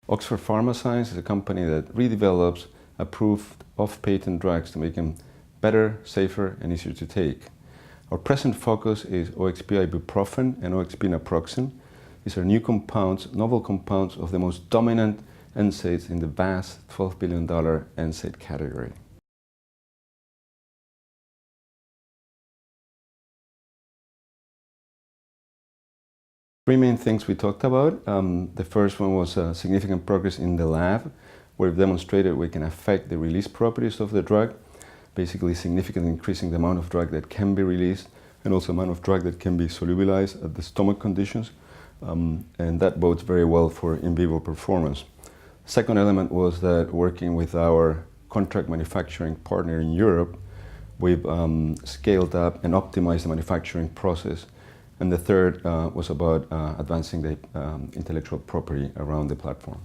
Oxford Pharmascience is a company that redevelops approved off-patent drugs to make them better, safer, and easier to take. Our present focus is OXP ibuprofen and OXP naproxen. These are new compounds, novel compounds of the most dominant NSAIDs in the vast $12 billion NSAID category. Three main things we talked about. The first one was significant progress in the lab, where we've demonstrated we can affect the release properties of the drug, basically significantly increasing the amount of drug that can be released and also the amount of drug that can be solubilized at the stomach conditions. And that bodes very well for in vivo performance. Second element was that working with our contract manufacturing partner in Europe, we've scaled up and optimized the manufacturing process. And the third was about advancing the intellectual property around the platform.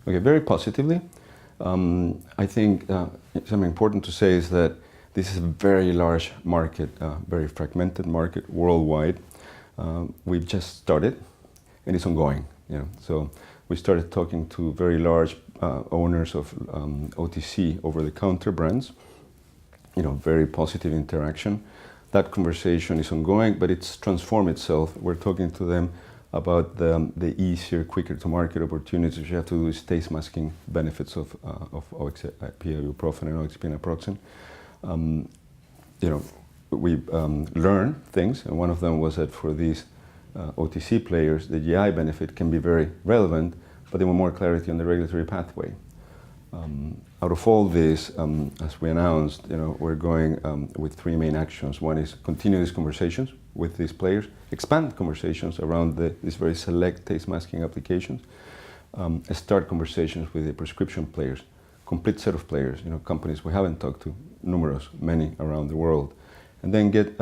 Okay, very positively. I think something important to say is that this is a very large market, very fragmented market worldwide. We've just started, and it's ongoing. So we started talking to very large owners of OTC over-the-counter brands. Very positive interaction. That conversation is ongoing, but it's transformed itself. We're talking to them about the easier, quicker to market opportunities you have to do with taste masking benefits of OXP ibuprofen and OXP naproxen. We've learned things, and one of them was that for these OTC players, the GI benefit can be very relevant, but they want more clarity on the regulatory pathway. Out of all this, as we announced, we're going with three main actions. One is continue these conversations with these players, expand conversations around these very select taste masking applications, start conversations with the prescription players, complete set of players, companies we haven't talked to, numerous, many around the world, and then get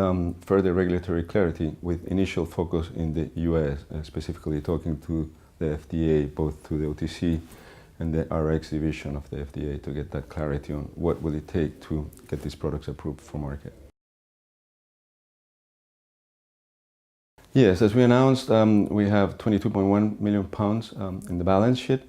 further regulatory clarity with initial focus in the US, specifically talking to the FDA, both to the OTC and the RX division of the FDA to get that clarity on what will it take to get these products approved for market. Yes, as we announced, we have £22.1 million in the balance sheet.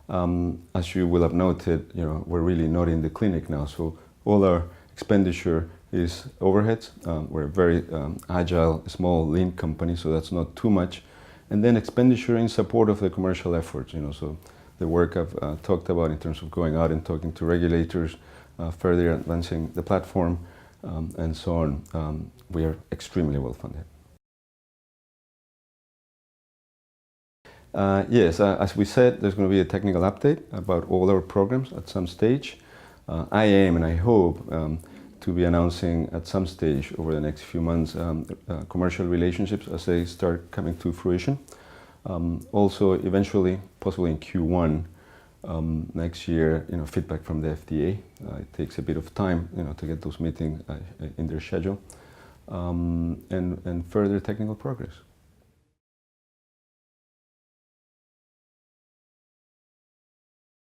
As you will have noted, we're really not in the clinic now, so all our expenditure is overheads. We're a very agile, small, lean company, so that's not too much. And then expenditure in support of the commercial efforts, so the work I've talked about in terms of going out and talking to regulators, further advancing the platform, and so on. We are extremely well funded. Yes, as we said, there's going to be a technical update about all our programs at some stage. I aim and I hope to be announcing at some stage over the next few months commercial relationships as they start coming to fruition. Also, eventually, possibly in Q1 next year, feedback from the FDA. It takes a bit of time, to get those meetings in their schedule, and further technical progress.